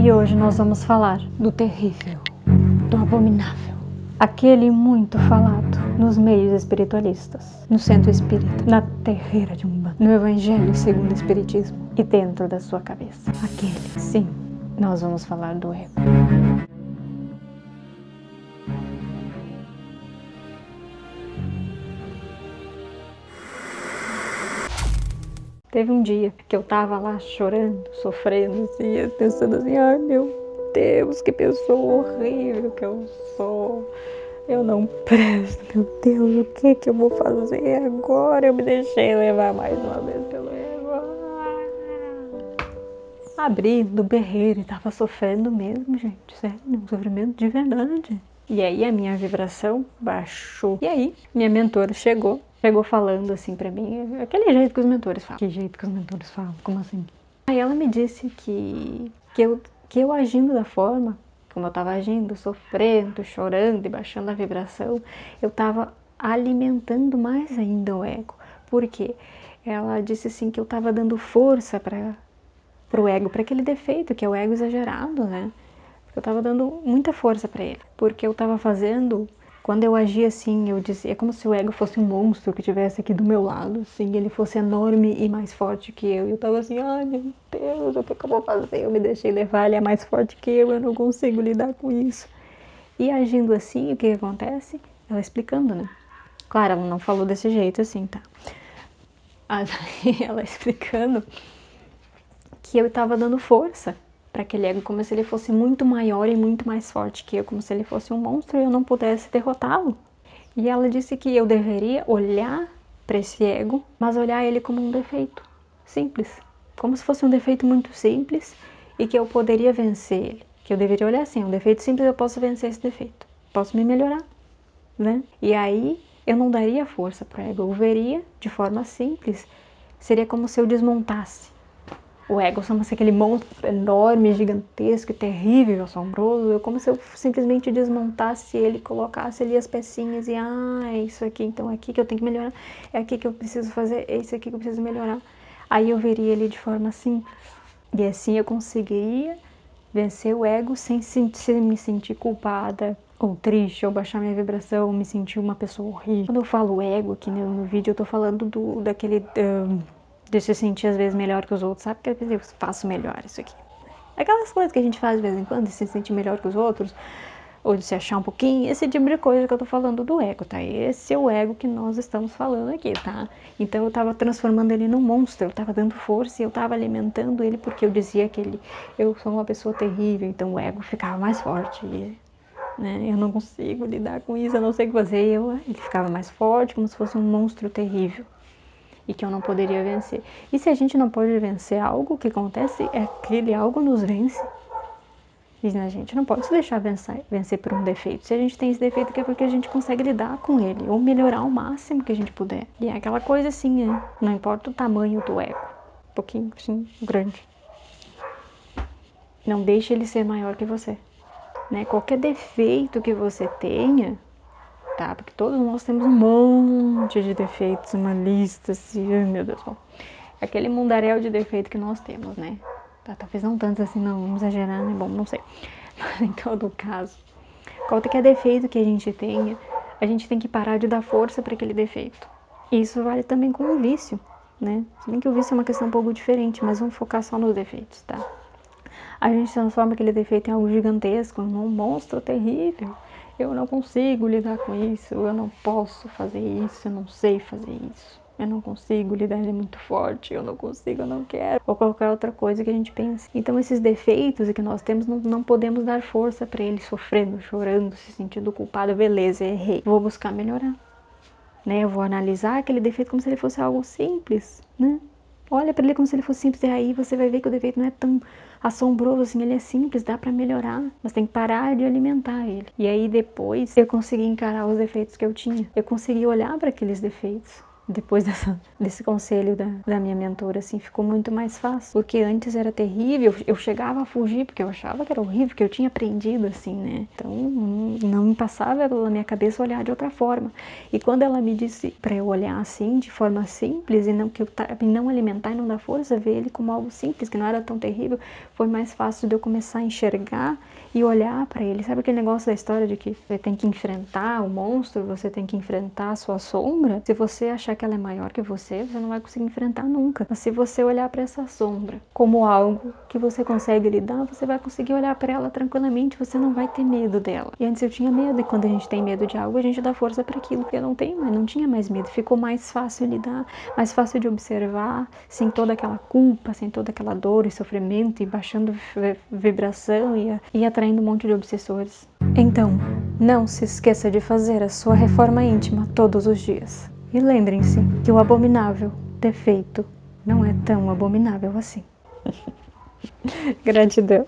E hoje nós vamos falar do terrível, do abominável, aquele muito falado nos meios espiritualistas, no centro espírita, na terreira de Umbanda, no Evangelho segundo o Espiritismo e dentro da sua cabeça. Aquele, sim, nós vamos falar do ego. Teve um dia que eu tava lá chorando, sofrendo, assim, pensando assim, ai meu Deus, que pessoa horrível que eu sou. Eu não presto, meu Deus, o que eu vou fazer agora? Eu me deixei levar mais uma vez pelo ego. Abri do berreiro e tava sofrendo mesmo, gente, sério, um sofrimento de verdade. E aí a minha vibração baixou. E aí minha mentora chegou falando assim pra mim, aquele jeito que os mentores falam. Que jeito que os mentores falam? Como assim? Aí ela me disse que eu agindo da forma como eu tava agindo, sofrendo, chorando e baixando a vibração, eu tava alimentando mais ainda o ego. Por quê? Ela disse assim que eu tava dando força pro ego, para aquele defeito que é o ego exagerado, né? Eu tava dando muita força para ele, porque eu tava fazendo, quando eu agia assim, eu dizia, é como se o ego fosse um monstro que estivesse aqui do meu lado, assim, ele fosse enorme e mais forte que eu, e eu tava assim, ai meu Deus, o que eu vou fazer? Eu me deixei levar, ele é mais forte que eu não consigo lidar com isso. E agindo assim, o que acontece? Ela explicando, né? Claro, ela não falou desse jeito assim, tá? Ela explicando que eu tava dando força para aquele ego, como se ele fosse muito maior e muito mais forte que eu, como se ele fosse um monstro e eu não pudesse derrotá-lo. E ela disse que eu deveria olhar para esse ego, mas olhar ele como um defeito simples, como se fosse um defeito muito simples e que eu poderia vencer ele. Que eu deveria olhar assim, um defeito simples, eu posso vencer esse defeito, posso me melhorar, né? E aí eu não daria força para o ego, eu veria de forma simples, seria como se eu desmontasse o ego, como se aquele monstro enorme, gigantesco, terrível, assombroso, como se eu simplesmente desmontasse ele, colocasse ali as pecinhas e, é isso aqui, então é aqui que eu tenho que melhorar, é aqui que eu preciso fazer, é isso aqui que eu preciso melhorar. Aí eu veria ele de forma simples. E assim eu conseguiria vencer o ego sem me sentir culpada, ou triste, ou baixar minha vibração, ou me sentir uma pessoa horrível. Quando eu falo ego aqui no vídeo, eu tô falando de se sentir às vezes melhor que os outros, sabe? Porque eu faço melhor isso aqui. Aquelas coisas que a gente faz de vez em quando, de se sentir melhor que os outros, ou de se achar um pouquinho, esse tipo de coisa que eu tô falando do ego, tá? Esse é o ego que nós estamos falando aqui, tá? Então eu tava transformando ele num monstro, eu tava dando força e eu tava alimentando ele porque eu dizia que eu sou uma pessoa terrível, então o ego ficava mais forte, né? Eu não consigo lidar com isso, eu não sei o que fazer, ele ficava mais forte, como se fosse um monstro terrível e que eu não poderia vencer. E se a gente não pode vencer algo, o que acontece é que aquele algo nos vence. E a gente não pode se deixar vencer por um defeito. Se a gente tem esse defeito, é porque a gente consegue lidar com ele, ou melhorar o máximo que a gente puder. E é aquela coisa assim, né? Não importa o tamanho do ego, um pouquinho assim, grande. Não deixe ele ser maior que você, né? Qualquer defeito que você tenha, tá? Porque todos nós temos um monte de defeitos, uma lista assim, ai meu Deus, bom. Aquele mundaréu de defeito que nós temos, né? Tá, talvez não tantos assim, não, vamos exagerar, né? Bom, não sei. Mas em todo caso, qualquer defeito que a gente tenha, a gente tem que parar de dar força para aquele defeito. E isso vale também com o vício, né? Se bem que o vício é uma questão um pouco diferente, mas vamos focar só nos defeitos, tá? A gente transforma aquele defeito em algo gigantesco, num monstro terrível. Eu não consigo lidar com isso, eu não posso fazer isso, eu não sei fazer isso. Eu não consigo lidar, ele é muito forte, eu não consigo, eu não quero. Ou qualquer outra coisa que a gente pense. Então esses defeitos que nós temos, não podemos dar força para eles, sofrendo, chorando, se sentindo culpado. Beleza, errei. Vou buscar melhorar. Né? Eu vou analisar aquele defeito como se ele fosse algo simples, né? Olha para ele como se ele fosse simples e aí você vai ver que o defeito não é tão assombroso assim, ele é simples, dá para melhorar, mas tem que parar de alimentar ele. E aí depois eu consegui encarar os defeitos que eu tinha, eu consegui olhar para aqueles defeitos Depois desse conselho da minha mentora, assim, ficou muito mais fácil. Porque antes era terrível, eu chegava a fugir, porque eu achava que era horrível, que eu tinha aprendido, assim, né? Então, não me passava pela minha cabeça olhar de outra forma. E quando ela me disse para eu olhar assim, de forma simples, e não alimentar e não dar força, ver ele como algo simples, que não era tão terrível, foi mais fácil de eu começar a enxergar e olhar para ele. Sabe aquele negócio da história de que você tem que enfrentar o monstro, você tem que enfrentar a sua sombra? Se você achar que ela é maior que você não vai conseguir enfrentar nunca. Mas se você olhar para essa sombra como algo que você consegue lidar, você vai conseguir olhar para ela tranquilamente, você não vai ter medo dela. E antes eu tinha medo, e quando a gente tem medo de algo, a gente dá força para aquilo. Eu não tinha mais medo, ficou mais fácil lidar, mais fácil de observar, sem toda aquela culpa, sem toda aquela dor e sofrimento, e baixando vibração e atraindo um monte de obsessores. Então, não se esqueça de fazer a sua reforma íntima todos os dias. E lembrem-se que o abominável defeito não é tão abominável assim. Gratidão.